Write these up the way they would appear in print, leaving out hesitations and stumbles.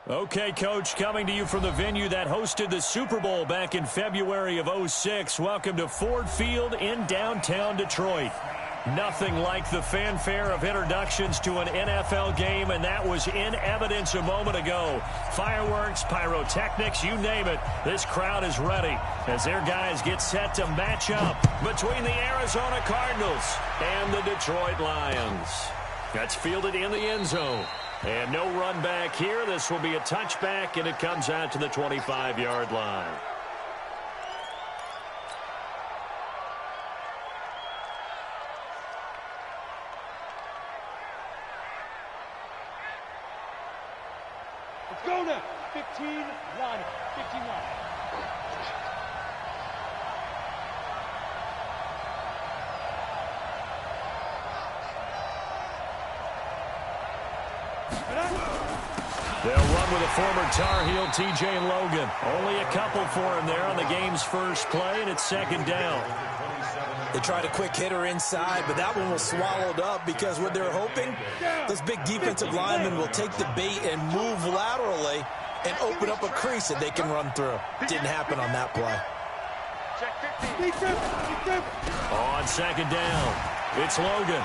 Okay, Coach, coming to you from the venue that hosted the Super Bowl back in February of '06. Welcome to Ford Field in downtown Detroit. Nothing like the fanfare of introductions to an NFL game, and that was in evidence a moment ago. Fireworks, pyrotechnics, you name it. This crowd is ready as their guys get set to match up between the Arizona Cardinals and the Detroit Lions. That's fielded in the end zone. And no run back here. This will be a touchback, and it comes out to the 25-yard line. Let's go now. 15 line. 15 line. They'll run with a former Tar Heel, T.J. Logan. Only a couple for him there on the game's first play, and it's second down. They tried a quick hitter inside, but that one was swallowed up because what they're hoping, those big defensive linemen will take the bait and move laterally and open up a crease that they can run through. Didn't happen on that play. On second down, it's Logan.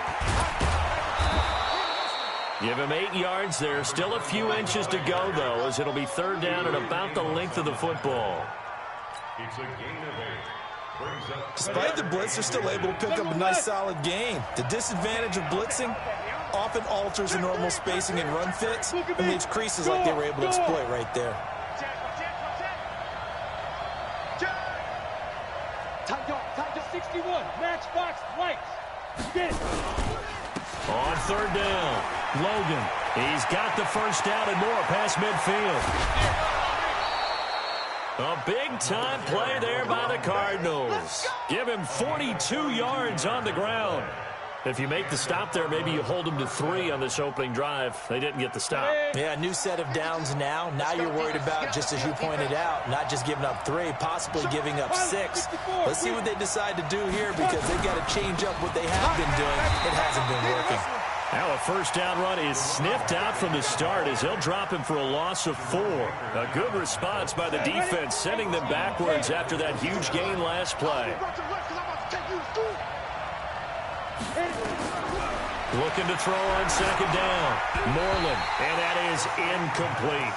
Give him 8 yards there. Still a few inches to go, though, as it'll be third down at about the length of the football. It's a gain of 8. Despite the blitz, they're still able to pick up a nice, solid gain. The disadvantage of blitzing often alters the normal spacing and run fits and leaves creases like they were able to exploit right there. Tight 61. Matchbox lights. Get it. On third down, Logan. He's got the first down and more past midfield. A big-time play there by the Cardinals. Give him 42 yards on the ground. If you make the stop there, maybe you hold them to 3 on this opening drive. They didn't get the stop. Yeah, new set of downs now. Now you're worried about, just as you pointed out, not just giving up 3, possibly giving up 6. Let's see what they decide to do here because they've got to change up what they have been doing. It hasn't been working. Now a first down run is sniffed out from the start as he'll drop him for a loss of 4. A good response by the defense, sending them backwards after that huge gain last play. Looking to throw on second down. Moreland, and that is incomplete.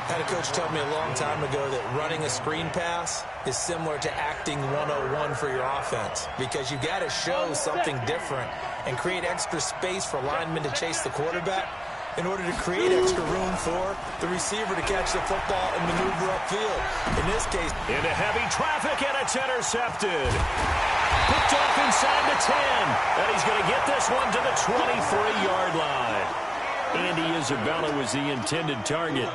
Had a coach tell me a long time ago that running a screen pass is similar to acting 101 for your offense because you've got to show something different and create extra space for linemen to chase the quarterback in order to create extra room for the receiver to catch the football and maneuver upfield. In this case, into heavy traffic, and it's intercepted. Picked off inside the 10, and he's going to get this one to the 23-yard line. Andy Isabella was the intended target.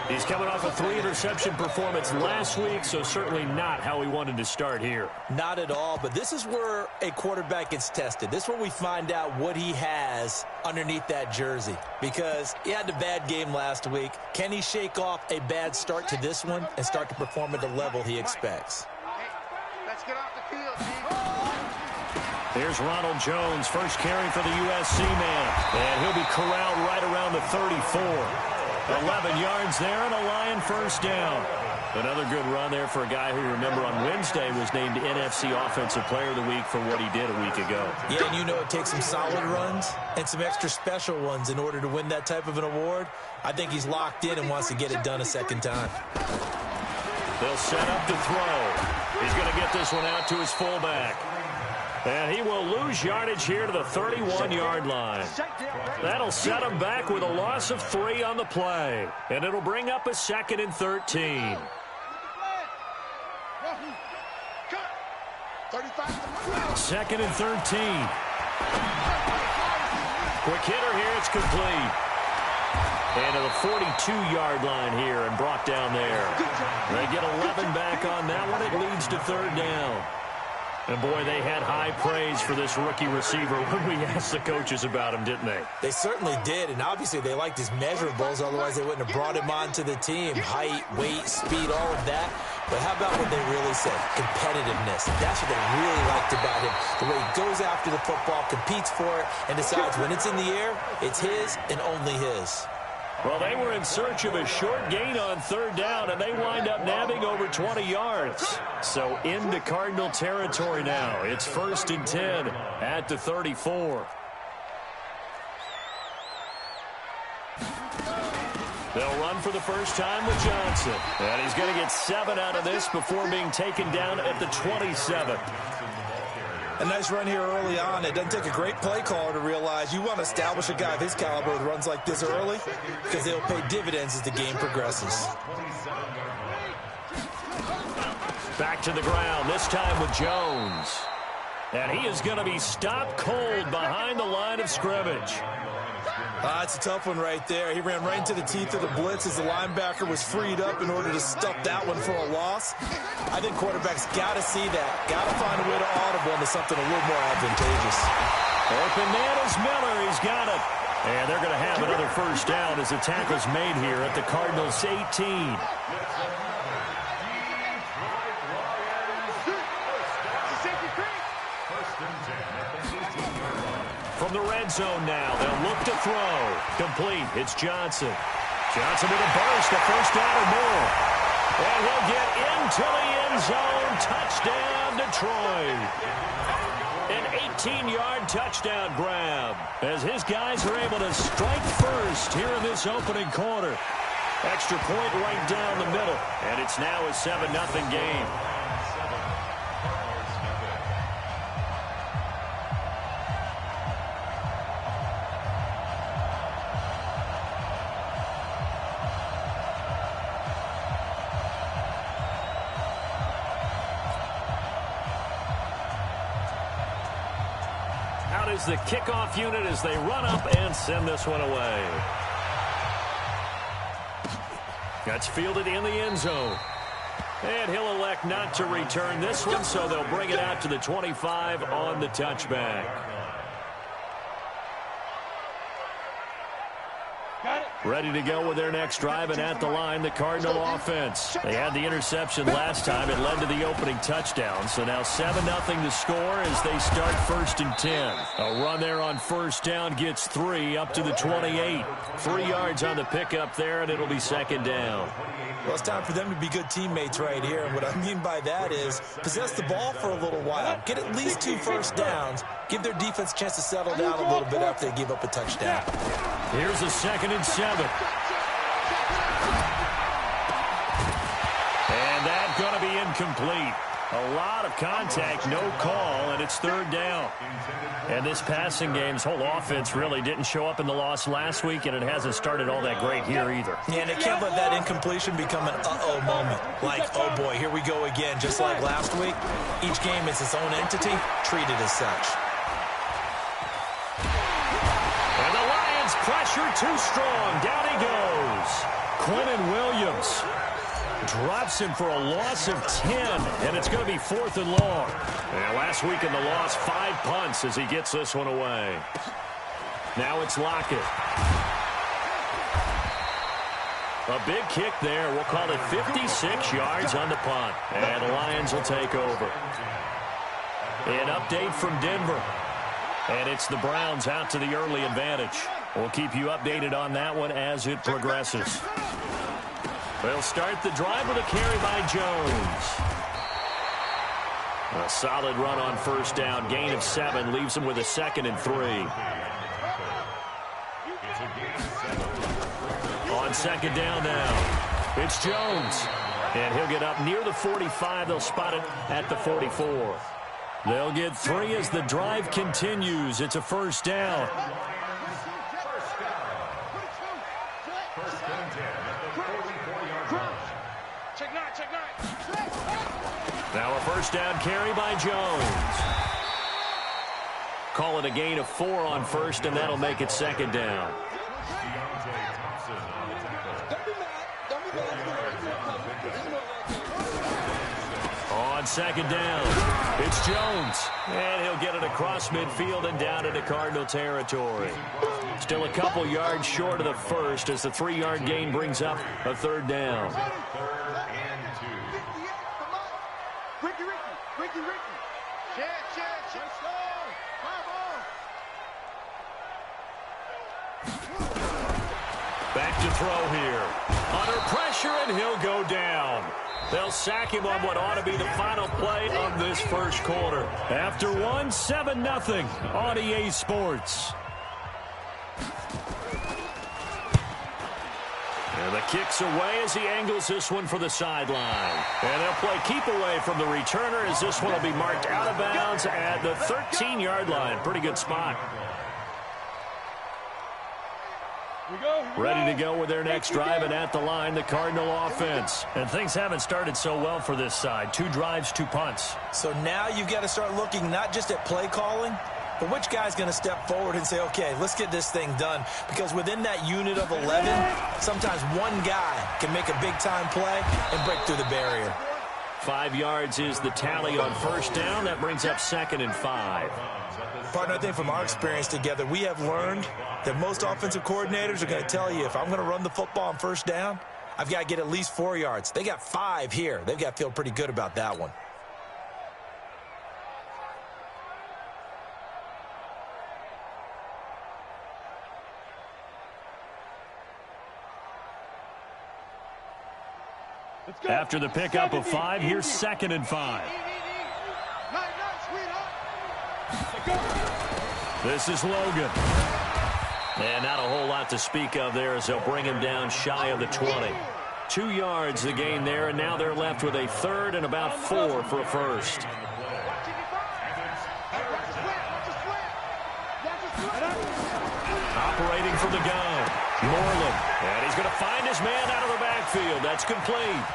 He's coming off a 3-interception performance last week, so certainly not how he wanted to start here. Not at all, but this is where a quarterback gets tested. This is where we find out what he has underneath that jersey because he had a bad game last week. Can he shake off a bad start to this one and start to perform at the level he expects? Let's get off the field, There's Ronald Jones, first carry for the USC man, and he'll be corralled right around the 34. 11 yards there and a Lion first down. Another good run there for a guy who, remember, on Wednesday was named NFC Offensive Player of the Week for what he did a week ago. Yeah, and you know it takes some solid runs and some extra special ones in order to win that type of an award. I think he's locked in and wants to get it done a second time. They'll set up to throw. He's going to get this one out to his fullback. And he will lose yardage here to the 31-yard line. That'll set him back with a loss of 3 on the play. And it'll bring up a 2nd and 13. Second and 13. Quick hitter here. It's complete. And to the 42-yard line here and brought down there. They get 11 back on that one. It leads to third down. And, boy, they had high praise for this rookie receiver when we asked the coaches about him, didn't they? They certainly did, and obviously they liked his measurables. Otherwise, they wouldn't have brought him onto the team. Height, weight, speed, all of that. But how about what they really said? Competitiveness. That's what they really liked about him. The way he goes after the football, competes for it, and decides when it's in the air, it's his and only his. Well, they were in search of a short gain on third down, and they wind up nabbing over 20 yards. So into Cardinal territory now. It's 1st and 10 at the 34. They'll run for the first time with Johnson. And he's going to get 7 out of this before being taken down at the 27. A nice run here early on. It doesn't take a great play caller to realize you want to establish a guy of his caliber with runs like this early because they'll pay dividends as the game progresses. Back to the ground, this time with Jones. And he is going to be stopped cold behind the line of scrimmage. It's a tough one right there. He ran right into the teeth of the blitz as the linebacker was freed up in order to stuff that one for a loss. I think quarterbacks got to see that. Got to find a way to audible into something a little more advantageous. Open man is Miller. He's got it. And they're going to have another first down as the tackle's made here at the Cardinals' 18. From the red zone now, they'll look to throw. Complete. It's Johnson. Johnson with a burst, a first down or more. And he'll get into the end zone. Touchdown, Detroit. An 18-yard touchdown grab as his guys are able to strike first here in this opening quarter. Extra point right down the middle. And it's now a 7-0 game. Is the kickoff unit as they run up and send this one away. That's fielded in the end zone. And he'll elect not to return this one, so they'll bring it out to the 25 on the touchback. Ready to go with their next drive, and at the line, the Cardinal offense. They had the interception last time. It led to the opening touchdown. So now 7-0 to score as they start 1st and 10. A run there on first down gets 3 up to the 28. 3 yards on the pickup there, and it'll be 2nd down. Well, it's time for them to be good teammates right here. And what I mean by that is possess the ball for a little while. Get at least 2 first downs. Give their defense a chance to settle down a little bit after they give up a touchdown. Here's a 2nd and 7. And that's going to be incomplete. A lot of contact, no call, and it's 3rd down. And this passing game's whole offense really didn't show up in the loss last week, and it hasn't started all that great here either. Yeah, and they can't let that incompletion become an uh-oh moment. Like, oh boy, here we go again, just like last week. Each game is its own entity, treated as such. And the Lions pressure too strong. Down he goes. Quinnen Williams drops him for a loss of 10, and it's going to be 4th and long. And last week in the loss, 5 punts as he gets this one away. Now it's Lockett. A big kick there. We'll call it 56 yards on the punt. And the Lions will take over. An update from Denver. And it's the Browns out to the early advantage. We'll keep you updated on that one as it progresses. They'll start the drive with a carry by Jones. A solid run on first down. Gain of 7 leaves him with a 2nd and 3. On 2nd down now, it's Jones. And he'll get up near the 45. They'll spot it at the 44. They'll get 3 as the drive continues. It's a first down. Now a first down carry by Jones. Call it a gain of 4 on first, and that'll make it 2nd down. On 2nd down, it's Jones. And he'll get it across midfield and down into Cardinal territory. Still a couple yards short of the first as the 3-yard gain brings up a 3rd down. Back to throw here. Under pressure, and he'll go down. They'll sack him on what ought to be the final play of this first quarter. After one, 7-0 on EA Sports. And the kick's away as he angles this one for the sideline. And they'll play keep away from the returner as this one will be marked out of bounds at the 13-yard line. Pretty good spot. Ready to go with their next drive, and at the line, the Cardinal offense. And things haven't started so well for this side. 2 drives, 2 punts. So now you've got to start looking not just at play calling, but which guy's going to step forward and say, okay, let's get this thing done. Because within that unit of 11, sometimes one guy can make a big-time play and break through the barrier. 5 yards is the tally on first down. That brings up 2nd and 5. Partner, I think from our experience together, we have learned that most offensive coordinators are going to tell you, if I'm going to run the football on first down, I've got to get at least 4 yards. They got 5 here. They've got to feel pretty good about that one. After the pickup of 5, here's 2nd and 5. This is Logan. And not a whole lot to speak of there as they'll bring him down shy of the 20. 2 yards the gain there, and now they're left with a 3rd and about 4 for a first. Operating from the gun, Moreland. And he's going to find his man out of the backfield. That's complete.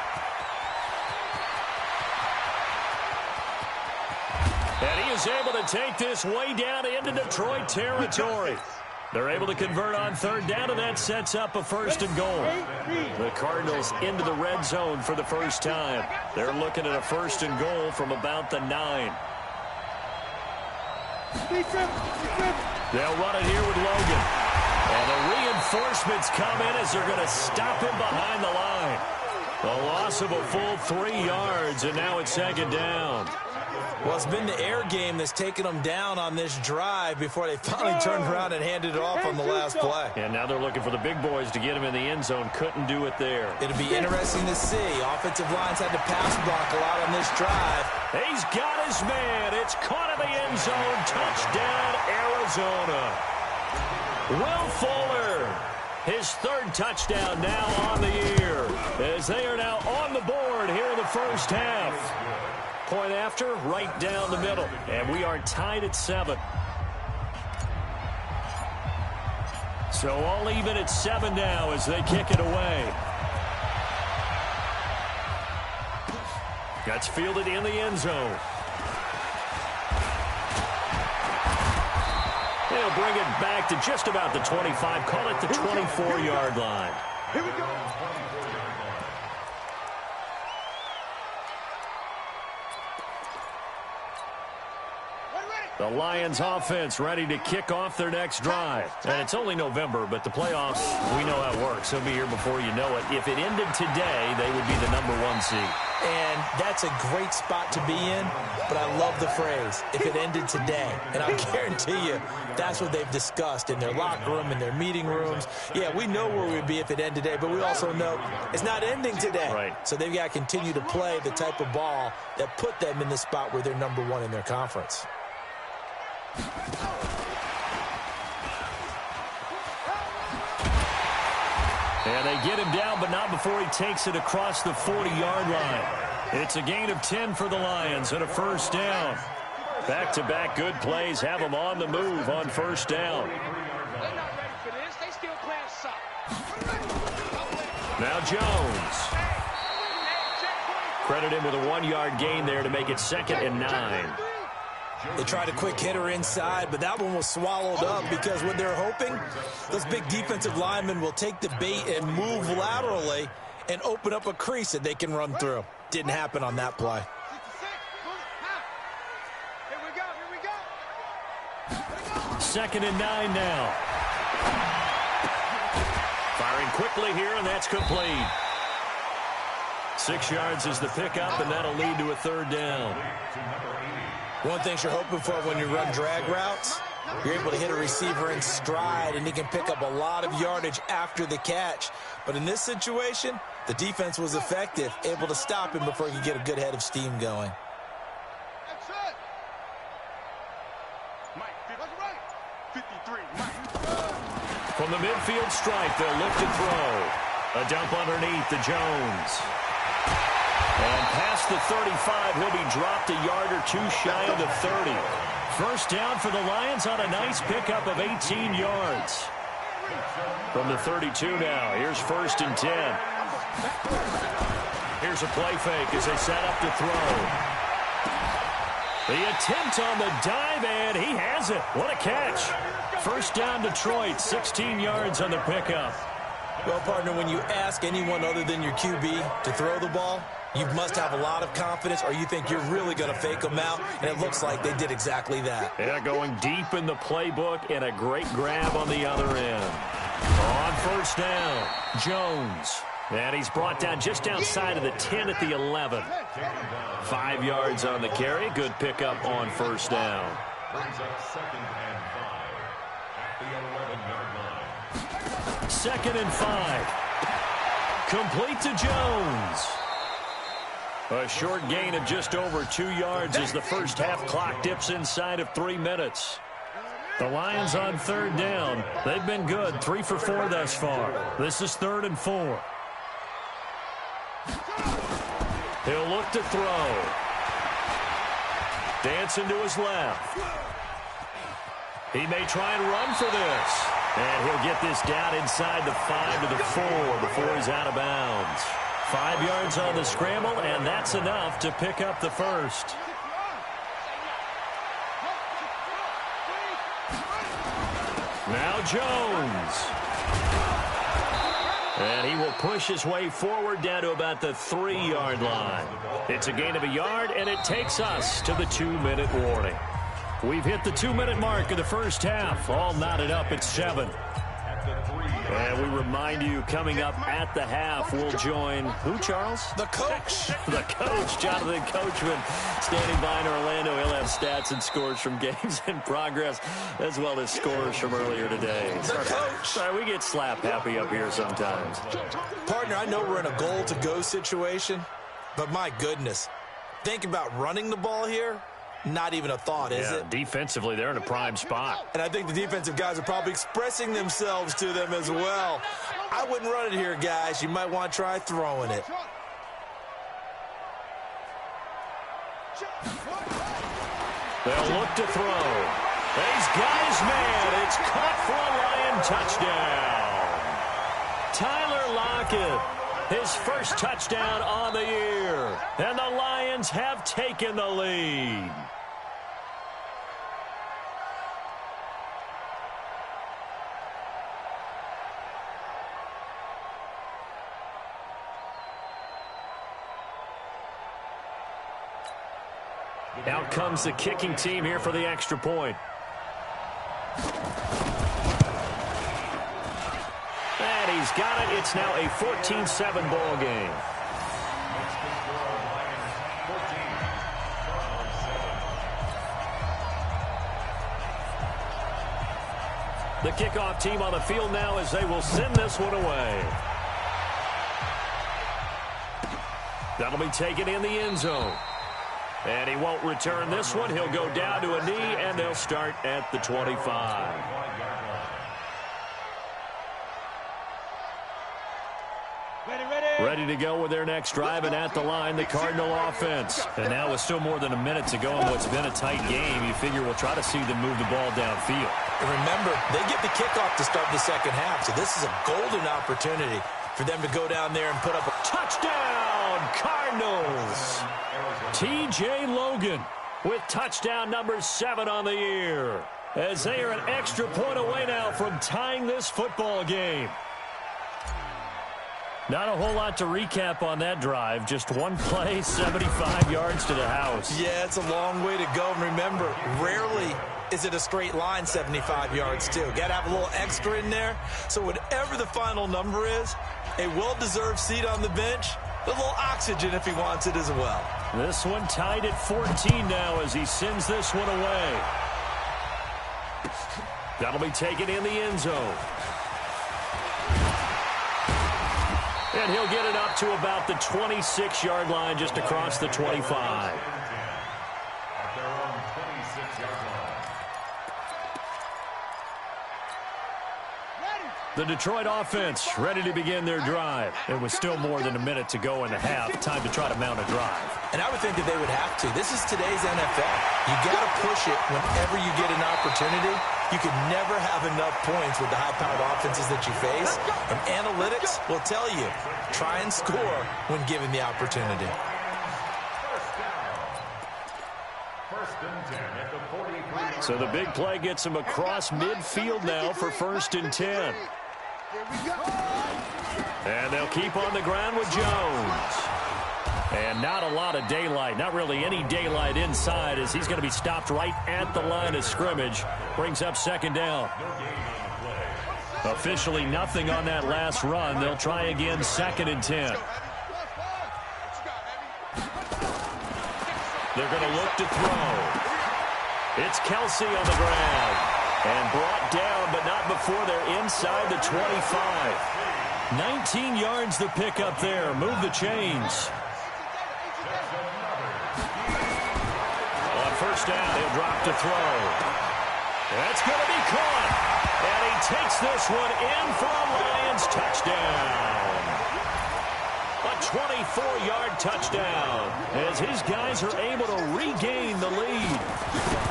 And he is able to take this way down into Detroit territory. They're able to convert on 3rd down, and that sets up a 1st and goal. The Cardinals into the red zone for the first time. They're looking at a 1st and goal from about the 9. They'll run it here with Logan. And the reinforcements come in as they're going to stop him behind the line. The loss of a full 3 yards, and now it's 2nd down. Well, it's been the air game that's taken them down on this drive before they finally turned around and handed it off on the last play. And now they're looking for the big boys to get him in the end zone. Couldn't do it there. It'll be interesting to see. Offensive lines had to pass block a lot on this drive. He's got his man. It's caught in the end zone. Touchdown, Arizona. Will Fuller, his 3rd touchdown now on the year, as they are now on the board here in the first half. Point after, right down the middle. And we are tied at 7. So all even at 7 now as they kick it away. That's fielded in the end zone. They'll bring it back to just about the 25. Call it the 24-yard line. Here we go. The Lions offense ready to kick off their next drive. And it's only November, but the playoffs, we know how it works. They'll be here before you know it. If it ended today, they would be the #1 seed. And that's a great spot to be in, but I love the phrase, if it ended today. And I'll guarantee you, that's what they've discussed in their locker room, in their meeting rooms. Yeah, we know where we'd be if it ended today, but we also know it's not ending today. Right. So they've got to continue to play the type of ball that put them in the spot where they're #1 in their conference. And they get him down, but not before he takes it across the 40-yard line. It's a gain of 10 for the Lions and a 1st down. Back-to-back good plays have them on the move on 1st down. Now Jones. Credit him with a 1-yard gain there to make it 2nd and 9. They tried a quick hitter inside, but that one was swallowed up because what they're hoping, those big defensive linemen will take the bait and move laterally and open up a crease that they can run through. Didn't happen on that play. Here we go. 2nd and 9 now. Firing quickly here, and that's complete. 6 yards is the pickup, and that'll lead to a 3rd down. One thing you're hoping for when you run drag routes you're able to hit a receiver in stride, and he can pick up a lot of yardage after the catch. But in this situation, the defense was effective, able to stop him before he could get a good head of steam going. That's it. Mike, that's right. 53, Mike. From the midfield stripe, they'll look to throw. A dump underneath to Jones. And past the 35, he'll be dropped a yard or two shy of the 30. First down for the Lions on a nice pickup of 18 yards. From the 32 now, here's 1st and 10. Here's a play fake as they set up to throw. The attempt on the dive, and he has it. What a catch. First down Detroit, 16 yards on the pickup. Well, partner, when you ask anyone other than your QB to throw the ball, you must have a lot of confidence, or you think you're really going to fake them out, and it looks like they did exactly that. Yeah, going deep in the playbook, and a great grab on the other end. On first down, Jones. And he's brought down just outside of the 10 at the 11. 5 yards on the carry. Good pickup on first down. Brings up 2nd and 5 at the 11-yard line. 2nd and 5. Complete to Jones. A short gain of just over 2 yards as the first half clock dips inside of 3 minutes. The Lions on 3rd down. They've been good, 3 for 4 thus far. This is 3rd and 4. He'll look to throw. Dancing to his left. He may try and run for this. And he'll get this down inside the 5 to the 4 before he's out of bounds. 5 yards on the scramble, and that's enough to pick up the first. Now Jones. And he will push his way forward down to about the 3-yard line. It's a gain of a yard, and it takes us to the 2-minute warning. We've hit the 2-minute mark of the first half, all knotted up at 7. And we remind you, coming up at the half, we'll join who, Charles? The coach. The coach, Jonathan Coachman, standing by in Orlando. He'll have stats and scores from games in progress, as well as scores from earlier today. The coach. Sorry, we get slap happy up here sometimes. Partner, I know we're in a goal-to-go situation, but my goodness, think about running the ball here. Not even a thought, is it? Defensively, they're in a prime spot. And I think the defensive guys are probably expressing themselves to them as well. I wouldn't run it here, guys. You might want to try throwing it. They'll look to throw. He's got his man. It's caught for a Lion touchdown. Tyler Lockett, his first touchdown on the year. And the Lions have taken the lead. Out comes the kicking team here for the extra point. And he's got it. It's now a 14-7 ball game. The kickoff team on the field now as they will send this one away. That'll be taken in the end zone. And he won't return this one. He'll go down to a knee, and they'll start at the 25. Ready to go with their next drive, and at the line, the Cardinal offense. And now with still more than a minute to go in what's been a tight game, you figure we'll try to see them move the ball downfield. And remember, they get the kickoff to start the second half, so this is a golden opportunity for them to go down there and put up a touchdown, Cardinals. T.J. Logan with touchdown number 7 on the year, as they are an extra point away now from tying this football game. Not a whole lot to recap on that drive. Just one play, 75 yards to the house. Yeah, it's a long way to go. And remember, rarely is it a straight line 75 yards, too. Got to have a little extra in there. So whatever the final number is, a well-deserved seat on the bench, a little oxygen if he wants it as well. This one tied at 14 now as he sends this one away. That'll be taken in the end zone. And he'll get it up to about the 26-yard line, just across the 25. The Detroit offense ready to begin their drive. It was still more than a minute to go in the half. Time to try to mount a drive. And I would think that they would have to. This is today's NFL. You got to push it whenever you get an opportunity. You can never have enough points with the high-powered offenses that you face. And analytics will tell you, try and score when given the opportunity. So the big play gets him across midfield now for 1st and 10. And they'll keep on the ground with Jones. And not a lot of daylight, not really any daylight inside, as he's going to be stopped right at the line of scrimmage. Brings up 2nd down. Officially nothing on that last run. They'll try again 2nd and 10. They're going to look to throw. It's Kelsey on the ground. And brought down, but not before they're inside the 25. 19 yards the pick up there. Move the chains. On 1st down, he'll drop to throw. That's going to be caught. And he takes this one in for a Lions touchdown. A 24-yard touchdown as his guys are able to regain the lead.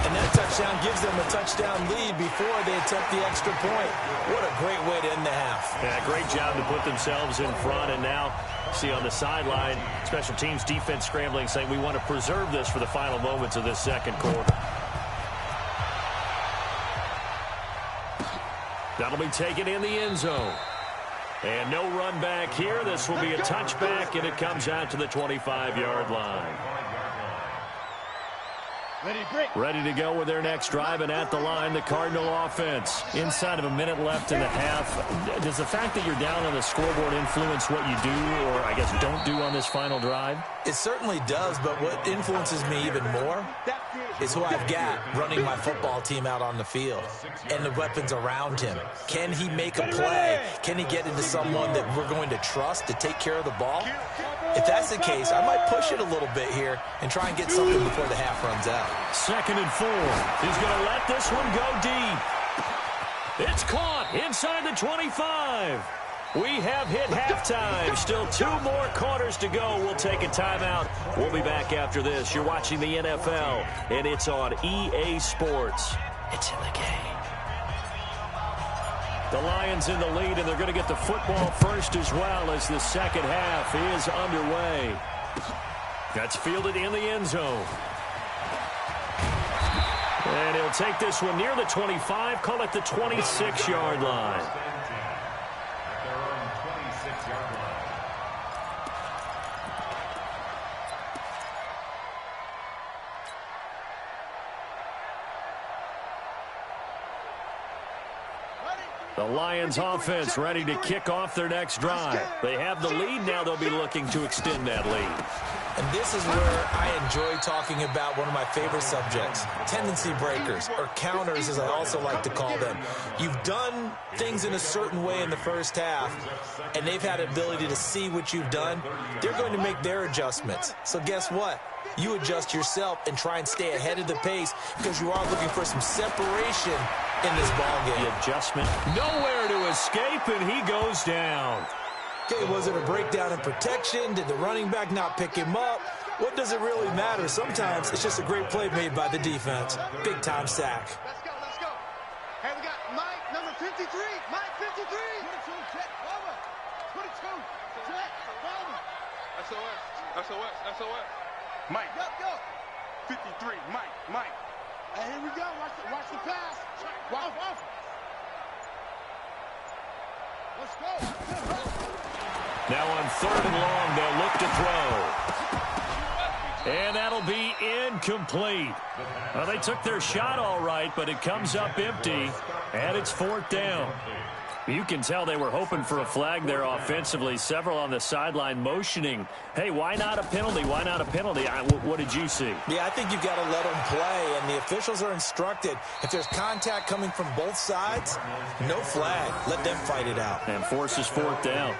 And that touchdown gives them a touchdown lead before they attempt the extra point. What a great way to end the half. Yeah, great job to put themselves in front. And now, see on the sideline, special teams defense scrambling, saying we want to preserve this for the final moments of this 2nd quarter. That'll be taken in the end zone. And no run back here. This will be a touchback, and it comes out to the 25-yard line. Ready to go with their next drive, and at the line, the Cardinal offense. Inside of a minute left in the half. Does the fact that you're down on the scoreboard influence what you do, or I guess don't do on this final drive? It certainly does, but what influences me even more is who I've got running my football team out on the field and the weapons around him. Can he make a play? Can he get into someone that we're going to trust to take care of the ball? If that's the case, I might push it a little bit here and try and get something before the half runs out. 2nd and 4. He's going to let this one go deep. It's caught inside the 25. We have hit halftime. Still 2 more quarters to go. We'll take a timeout. We'll be back after this. You're watching the NFL, and it's on EA Sports. It's in the game. The Lions in the lead, and they're going to get the football first as well as the 2nd half is underway. That's fielded in the end zone. And he'll take this one near the 25, call it the 26-yard line. The Lions offense ready to kick off their next drive. They have the lead. Now they'll be looking to extend that lead. And this is where I enjoy talking about one of my favorite subjects, tendency breakers, or counters as I also like to call them. You've done things in a certain way in the first half, and they've had the ability to see what you've done. They're going to make their adjustments. So guess what? You adjust yourself and try and stay ahead of the pace because you are looking for some separation in this ballgame. The adjustment, nowhere to escape, and he goes down. Okay, was it a breakdown in protection? Did the running back not pick him up? What does it really matter? Sometimes it's just a great play made by the defense. Big-time sack. Let's go, let's go. Hey, we got Mike, number 53. Mike, 53. 22, check, over. 22, check, over. SOS, SOS, SOS. Mike. Go. 53, Mike. Hey, here we go. Watch the pass. Off. Let's go. Now on 3rd and long, they'll look to throw. And that'll be incomplete. Well, they took their shot all right, but it comes up empty, and it's 4th down. You can tell they were hoping for a flag there offensively. Several on the sideline motioning, hey, why not a penalty? Why not a penalty? What did you see? Yeah, I think you've got to let them play, and the officials are instructed. If there's contact coming from both sides, no flag. Let them fight it out. And forces fourth down.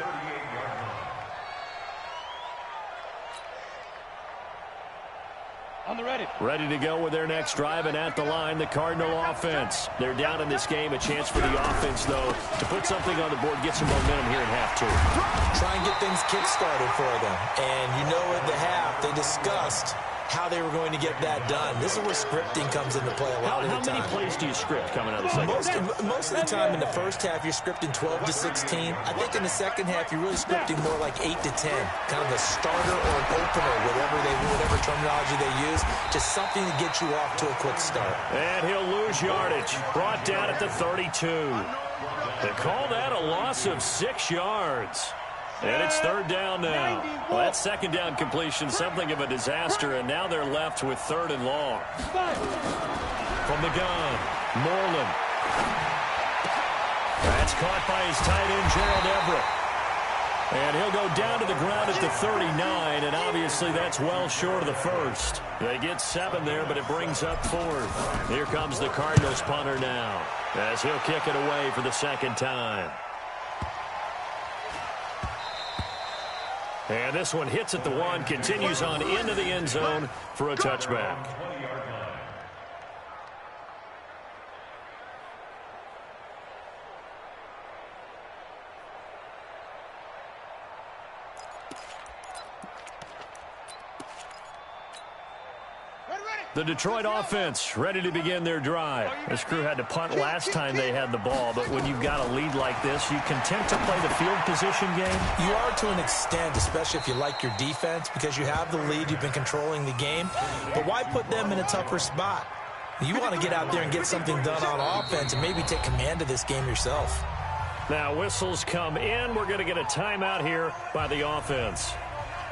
On the ready. Ready to go with their next drive, and at the line, the Cardinal offense. They're down in this game. A chance for the offense, though, to put something on the board, get some momentum here in half two. Try and get things kick-started for them. And you know at the half, they discussed how they were going to get that done. This is where scripting comes into play a lot of the time. How many plays do you script coming out of the second half? Most of the time in the first half, you're scripting 12 to 16. I think in the second half, you're really scripting more like 8 to 10. Kind of a starter or an opener, whatever terminology they use. Just something to get you off to a quick start. And he'll lose yardage. Brought down at the 32. They call that a loss of 6 yards. And it's third down now. Well, that second down completion, something of a disaster, and now they're left with third and long. From the gun, Moreland. That's caught by his tight end, Gerald Everett. And he'll go down to the ground at the 39, and obviously that's well short of the first. They get 7 there, but it brings up fourth. Here comes the Cardinals punter now, as he'll kick it away for the second time. And this one hits at the 1, continues on into the end zone for a touchback. The Detroit offense ready to begin their drive. This crew had to punt last time they had the ball, but when you've got a lead like this, you content to play the field position game? You are to an extent, especially if you like your defense, because you have the lead, you've been controlling the game. But why put them in a tougher spot? You want to get out there and get something done on offense and maybe take command of this game yourself. Now whistles come in. We're going to get a timeout here by the offense.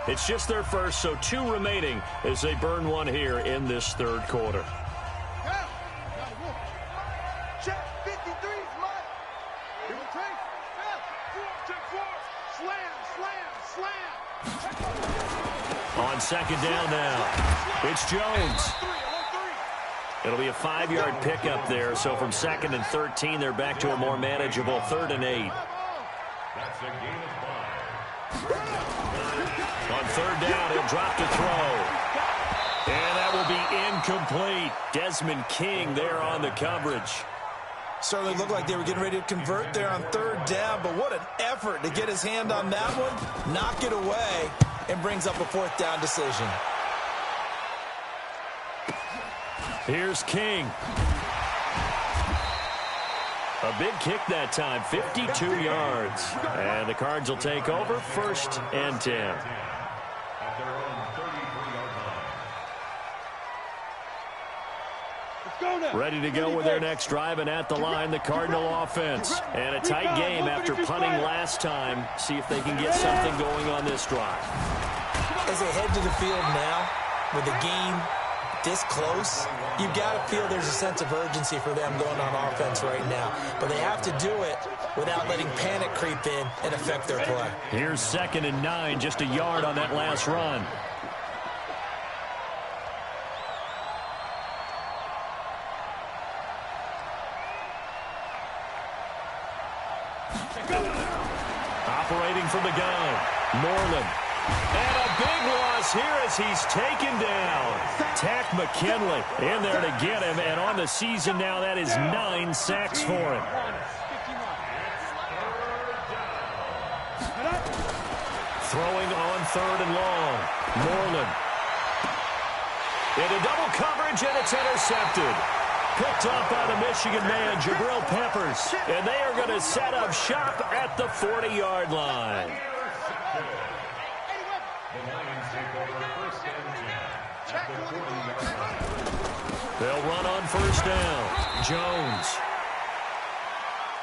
It's just their first, so 2 remaining as they burn one here in this third quarter. Check 53, Mike. Check 4. Slam. On second down now, it's Jones. It'll be a 5-yard pickup there, so from 2nd and 13, they're back to a more manageable 3rd and 8. That's a gain of 5. On 3rd down, he'll drop to throw. And that will be incomplete. Desmond King there on the coverage. Certainly looked like they were getting ready to convert there on 3rd down, but what an effort to get his hand on that one, knock it away, and brings up a 4th down decision. Here's King. A big kick that time, 52 yards. And the Cards will take over, 1st and 10. Ready to go with their next drive, and at the line, the Cardinal offense. And a tight game after punting last time. See if they can get something going on this drive. As they head to the field now, with the game this close, you've got to feel there's a sense of urgency for them going on offense right now. But they have to do it without letting panic creep in and affect their play. Here's 2nd and 9, just a yard on that last run. Operating from the gun, Moreland. And a big loss here as he's taken down. Tack McKinley in there to get him, and on the season now, that is 9 sacks for him. Throwing on 3rd and long, Moreland. Into double coverage, and it's intercepted. Picked up by the Michigan man, Jabril Peppers. And they are going to set up shop at the 40-yard line. They'll run on 1st down. Jones.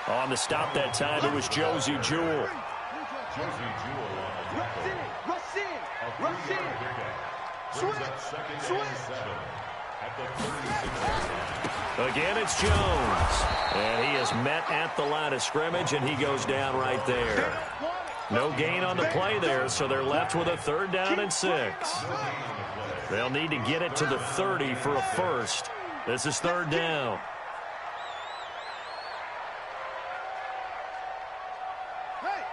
On the stop that time, it was Josie Jewell. Rush in. Switch. Again, it's Jones. And he is met at the line of scrimmage, and he goes down right there. No gain on the play there, so they're left with a 3rd down and 6. They'll need to get it to the 30 for a first. This is 3rd down. Hey,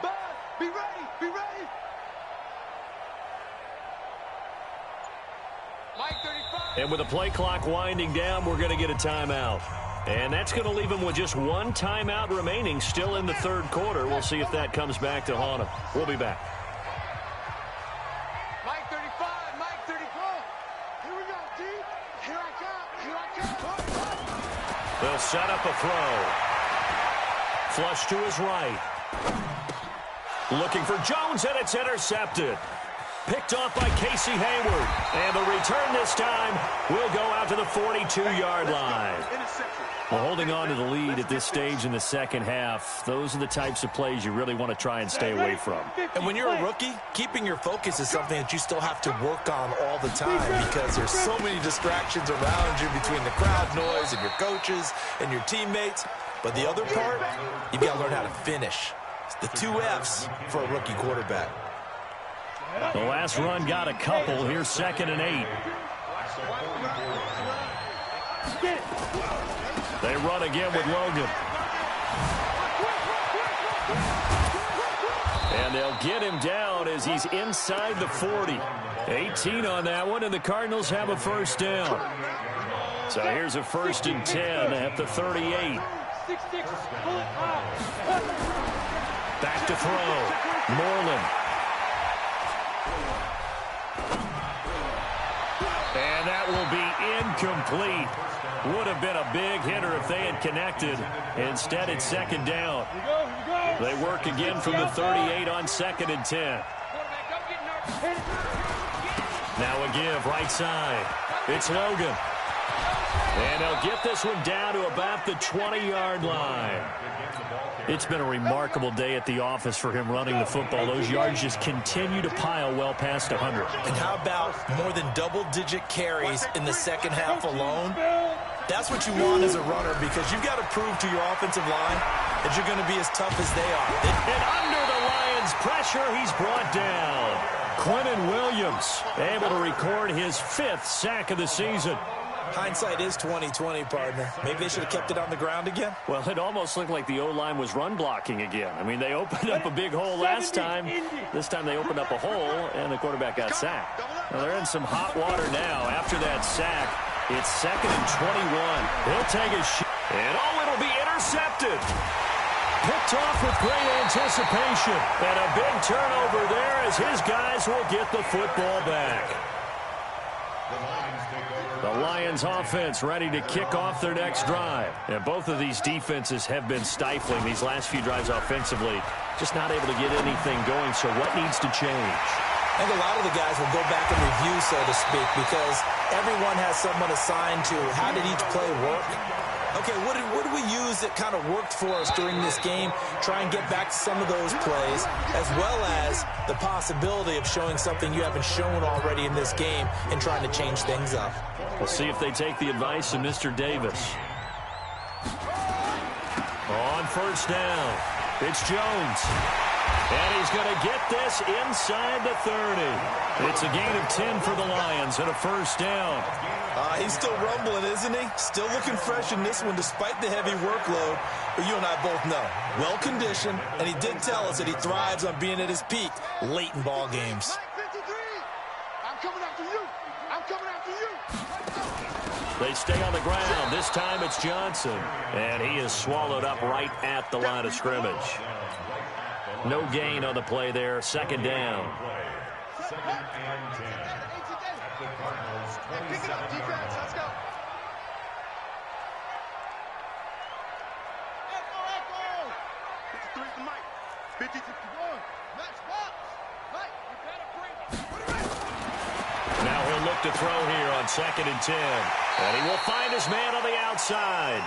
Bud, be ready, be ready. Mike 35. And with the play clock winding down, we're going to get a timeout. And that's going to leave him with just 1 timeout remaining still in the 3rd quarter. We'll see if that comes back to haunt him. We'll be back. Mike 35, Mike 34. Here we go, T. Here I come. They'll set up a throw. Flush to his right. Looking for Jones, and it's intercepted. Picked off by Casey Hayward. And the return this time will go out to the 42-yard line. Well, holding on to the lead at this stage in the second half, those are the types of plays you really want to try and stay away from. And when you're a rookie, keeping your focus is something that you still have to work on all the time because there's so many distractions around you between the crowd noise and your coaches and your teammates. But the other part, you've got to learn how to finish. It's the 2 F's for a rookie quarterback. The last run got a couple. Here's 2nd and 8. They run again with Logan. And they'll get him down as he's inside the 40. 18 on that one, and the Cardinals have a 1st down. So here's a 1st and 10 at the 38. Back to throw. Moreland. And that will be incomplete. Would have been a big hitter if they had connected. Instead, it's 2nd down. They work again from the 38 on 2nd and 10. Now a give right side. It's Logan. And they'll get this one down to about the 20-yard line. It's been a remarkable day at the office for him running the football. Those yards just continue to pile well past 100. And how about more than double-digit carries in the second half alone? That's what you want as a runner because you've got to prove to your offensive line that you're going to be as tough as they are. And under the Lions' pressure, he's brought down. Quinnen Williams able to record his 5th sack of the season. Hindsight is 20/20, partner. Maybe they should have kept it on the ground again. Well, it almost looked like the O-line was run blocking again. I mean, they opened up a big hole last time. This time they opened up a hole, and the quarterback got sacked. Now, they're in some hot water now. After that sack, it's 2nd and 21. He'll take a shot. And, it'll be intercepted. Picked off with great anticipation. And a big turnover there as his guys will get the football back. The Lions offense ready to kick off their next drive. And both of these defenses have been stifling these last few drives offensively. Just not able to get anything going, so what needs to change? I think a lot of the guys will go back and review, so to speak, because everyone has someone assigned to how did each play work. Okay, what did we use that kind of worked for us during this game? Try and get back to some of those plays, as well as the possibility of showing something you haven't shown already in this game and trying to change things up. We'll see if they take the advice of Mr. Davis. On 1st down, it's Jones. And he's going to get this inside the 30. It's a gain of 10 for the Lions and a 1st down. He's still rumbling, isn't he? Still looking fresh in this one despite the heavy workload. But you and I both know, well-conditioned, and he did tell us that he thrives on being at his peak late in ball games. I'm coming after you. I'm coming after you. They stay on the ground. This time it's Johnson. And he is swallowed up right at the line of scrimmage. No gain on the play there. 2nd down. Pick it up, defense. Let's go. Echo. 53 for Mike. 50-51. Match box. Mike, you gotta bring it. Now he'll look to throw here on 2nd and 10. And he will find his man on the outside.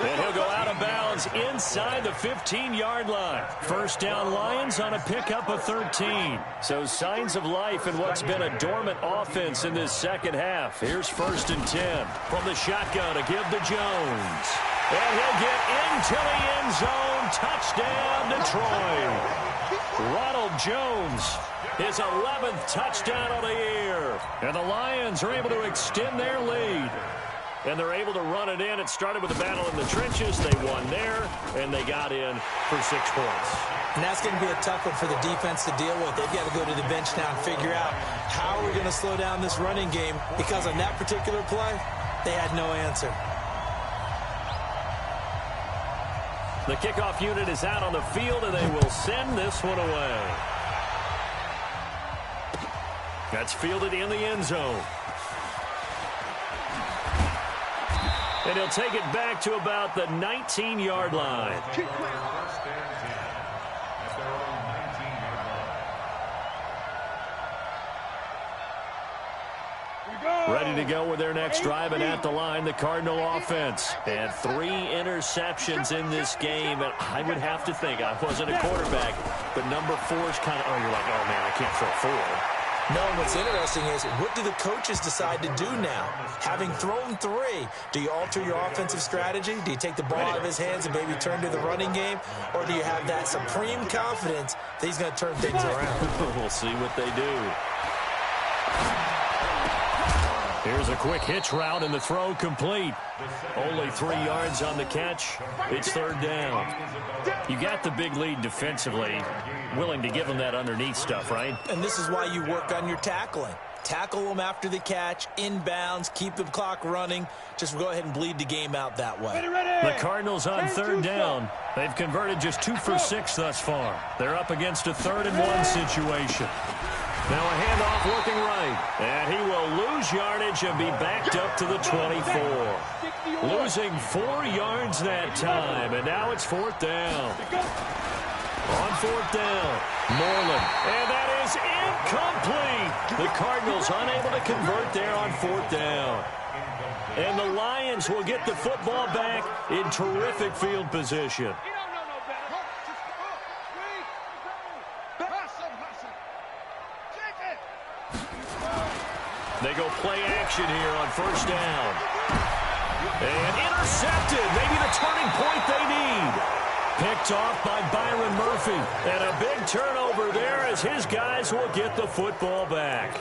And he'll go out of bounds inside the 15-yard line. First down Lions on a pickup of 13. So signs of life in what's been a dormant offense in this second half. Here's 1st and 10 from the shotgun to give to Jones. And he'll get into the end zone. Touchdown, Detroit. Ronald Jones, his 11th touchdown of the year. And the Lions are able to extend their lead. And they're able to run it in. It started with a battle in the trenches. They won there, and they got in for 6 points. And that's going to be a tough one for the defense to deal with. They've got to go to the bench now and figure out how we're going to slow down this running game, because on that particular play, they had no answer. The kickoff unit is out on the field, and they will send this one away. That's fielded in the end zone. And he'll take it back to about the 19-yard line. Ready to go with their next drive, and at the line, the Cardinal offense. And 3 interceptions in this game. And I would have to think, I wasn't a quarterback, but number 4 is kind of, you're like, oh, man, I can't throw 4. No, what's interesting is, what do the coaches decide to do now? Having thrown 3, do you alter your offensive strategy? Do you take the ball out of his hands and maybe turn to the running game? Or do you have that supreme confidence that he's going to turn things around? We'll see what they do. Here's a quick hitch route, and the throw complete. Only 3 yards on the catch. It's 3rd down. You got the big lead defensively. Willing to give them that underneath stuff, right? And this is why you work on your tackling. Tackle them after the catch, inbounds, keep the clock running. Just go ahead and bleed the game out that way. The Cardinals on 3rd down. They've converted just 2 for 6 thus far. They're up against a 3rd and 1 situation. Now a handoff looking right. And he will lose yardage and be backed up to the 24. Losing 4 yards that time. And now it's 4th down. On 4th down, Moreland. And that is incomplete. The Cardinals unable to convert there on 4th down. And the Lions will get the football back in terrific field position. They go play action here on 1st down. And intercepted. Maybe the turning point they need. Picked off by Byron Murphy. And a big turnover there as his guys will get the football back.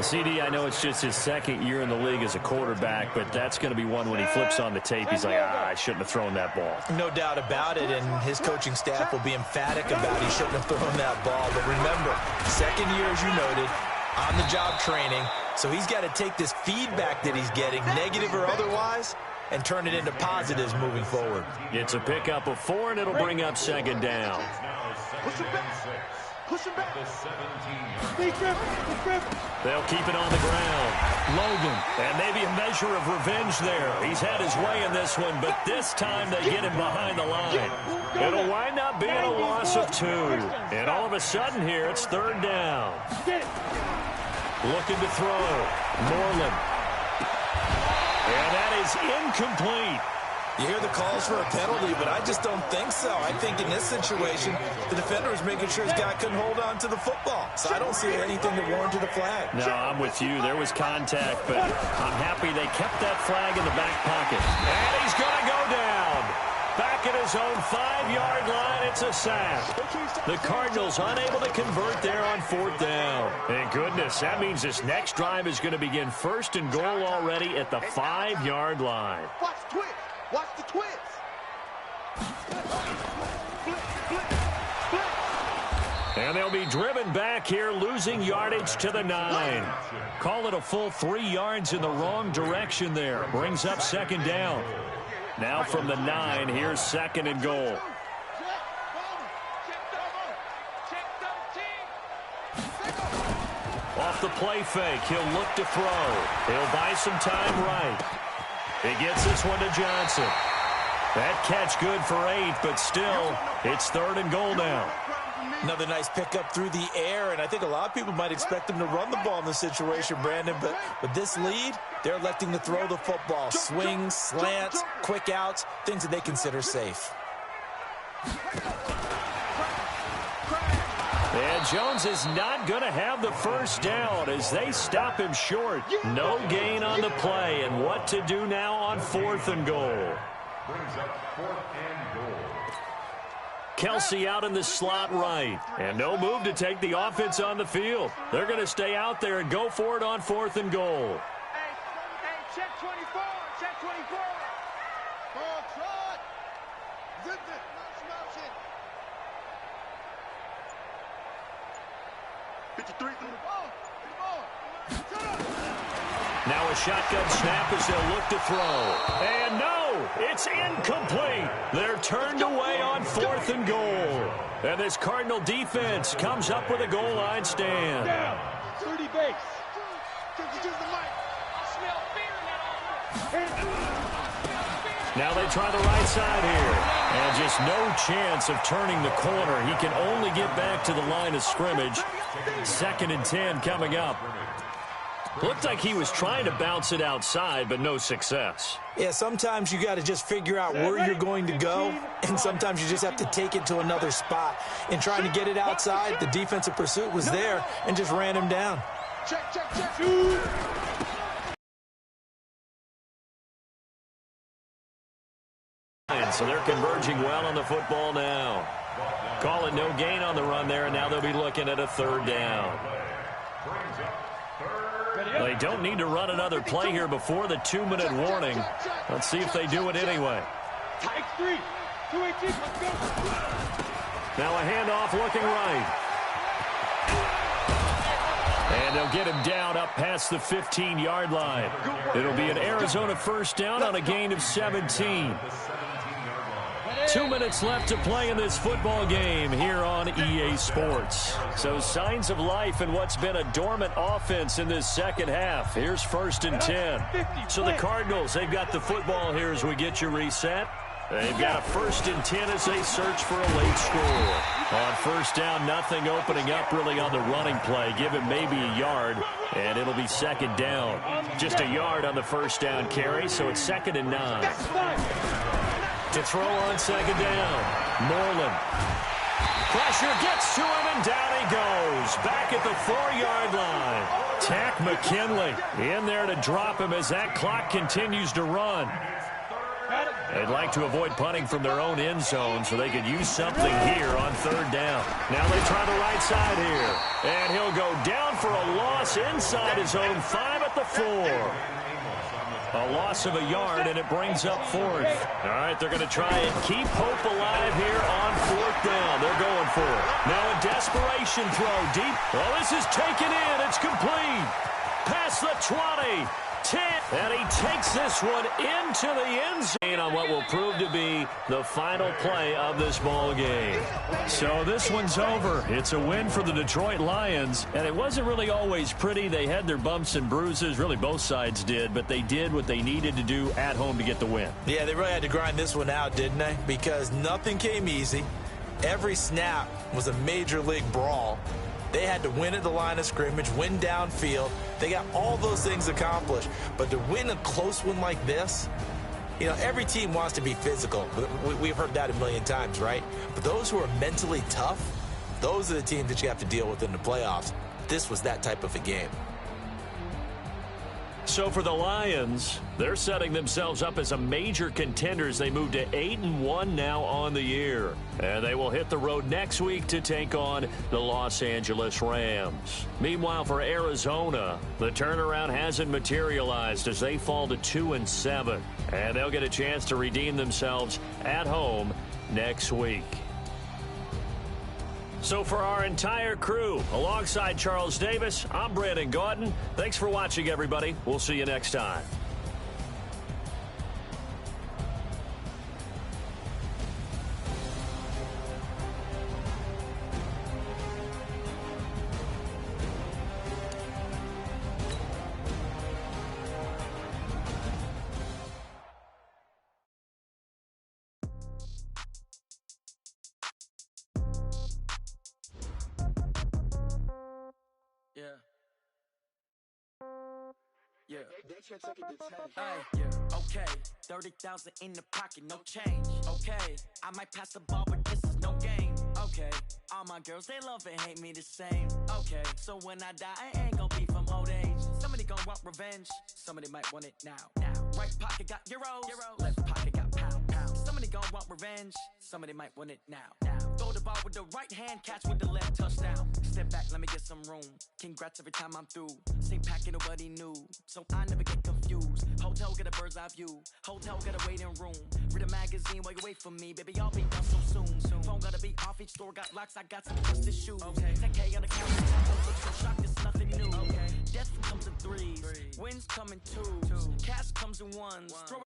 CD, I know it's just his 2nd year in the league as a quarterback, but that's going to be one when he flips on the tape. He's like, I shouldn't have thrown that ball. No doubt about it, and his coaching staff will be emphatic about he shouldn't have thrown that ball. But remember, 2nd year, as you noted, on-the-job training. So he's got to take this feedback that he's getting, negative or otherwise, and turn it into positives moving forward. It's a pickup of 4, and it'll bring up 2nd down. Push him back. They'll keep it on the ground. Logan. And maybe a measure of revenge there. He's had his way in this one, but this time they get him behind the line. It'll wind up being a loss of 2. And all of a sudden here, it's 3rd down. Looking to throw. Moreland. And that is incomplete. You hear the calls for a penalty, but I just don't think so. I think in this situation, the defender was making sure his guy couldn't hold on to the football. So I don't see anything that warranted a flag. No, I'm with you. There was contact, but I'm happy they kept that flag in the back pocket. And he's going to go down. Back at his own 5-yard line, it's a sack. The Cardinals unable to convert there on 4th down. And goodness, that means this next drive is going to begin 1st and goal already at the 5-yard line. Watch the twist. Watch the twist. And they'll be driven back here, losing yardage to the 9. Call it a full 3 yards in the wrong direction there. Brings up 2nd down. Now from the 9, here's 2nd and goal. Off the play fake, he'll look to throw. He'll buy some time right. He gets this one to Johnson. That catch good for 8, but still, it's 3rd and goal now. Another nice pickup through the air, and I think a lot of people might expect them to run the ball in this situation, Brandon, but with this lead, they're electing to throw the football. Swings, slants, quick outs, things that they consider safe. And Jones is not going to have the first down as they stop him short. No gain on the play, and what to do now on 4th and goal. Brings up 4th and goal. Kelsey out in the slot right. And no move to take the offense on the field. They're going to stay out there and go for it on 4th and goal. Hey, check 24. Check 24. Ball trot. Zip it. Smash it. 53. Through the ball. Shut up. Now a shotgun snap as they'll look to throw. And no, it's incomplete. They're turned away on 4th and goal. And this Cardinal defense comes up with a goal line stand. Down. 30 base. Use the mic. I smell fear in that. Now they try the right side here. And just no chance of turning the corner. He can only get back to the line of scrimmage. 2nd and 10 coming up. Looked like he was trying to bounce it outside, but no success. Yeah, sometimes you got to just figure out where you're going to go, and sometimes you just have to take it to another spot. In trying to get it outside, the defensive pursuit was there and just ran him down. Check, check, check. So they're converging well on the football now. Call it no gain on the run there, and now they'll be looking at a 3rd down. They don't need to run another play here before the 2-minute warning. Let's see if they do it anyway. X3. 218. Let's go. Now a handoff looking right. And they'll get him down up past the 15-yard line. It'll be an Arizona 1st down on a gain of 17. 2 minutes left to play in this football game here on EA Sports. So signs of life in what's been a dormant offense in this second half. Here's 1st and 10. So the Cardinals, they've got the football here as we get you reset. They've got a 1st and 10 as they search for a late score. On 1st down, nothing opening up really on the running play. Give him maybe a yard, and it'll be 2nd down. Just a yard on the 1st down carry, so it's 2nd and 9. To throw on 2nd down, Moreland. Pressure gets to him, and down he goes. Back at the 4-yard line. Tack McKinley in there to drop him as that clock continues to run. They'd like to avoid punting from their own end zone so they could use something here on 3rd down. Now they try the right side here. And he'll go down for a loss inside his own 5 at the 4. A loss of a yard, and it brings up 4th. All right, they're going to try and keep hope alive here on 4th down. They're going for it. Now a desperation throw deep. Well, this is taken in. It's complete. Past the 20. 10. And he takes this one into the end zone on what will prove to be the final play of this ball game. So this one's over. It's a win for the Detroit Lions, and it wasn't really always pretty. They had their bumps and bruises. Really, both sides did, but they did what they needed to do at home to get the win. Yeah, they really had to grind this one out, didn't they? Because nothing came easy. Every snap was a major league brawl. They had to win at the line of scrimmage, win downfield. They got all those things accomplished. But to win a close one like this, you know, every team wants to be physical. We've heard that a million times, right? But those who are mentally tough, those are the teams that you have to deal with in the playoffs. This was that type of a game. So for the Lions, they're setting themselves up as a major contender as they move to 8-1 now on the year. And they will hit the road next week to take on the Los Angeles Rams. Meanwhile, for Arizona, the turnaround hasn't materialized as they fall to 2-7. And they'll get a chance to redeem themselves at home next week. So for our entire crew, alongside Charles Davis, I'm Brandon Gaudin. Thanks for watching, everybody. We'll see you next time. Yeah. Hey, yeah. Okay. 30,000 in the pocket, no change. Okay. I might pass the ball, but this is no game. Okay. All my girls, they love and hate me the same. Okay. So when I die, I ain't gon' be from old age. Somebody gon' want revenge. Somebody might want it now. Right pocket got euros. Left pocket got pound. Somebody gon' want revenge. Somebody might want it now. Throw the ball with the right hand, catch with the left, touchdown. Step back, let me get some room. Congrats every time I'm through. Same packet, nobody knew, so I never get confused. Hotel get a bird's eye view. Hotel got a waiting room. Read a magazine while you wait for me, baby. I'll be done so soon. Phone gotta be off. Each store got locks. I got some trusted shoes. 10K on the counter. Don't look so shocked. It's nothing new. Death comes in threes. Wins come in twos. Cash comes in ones. Throw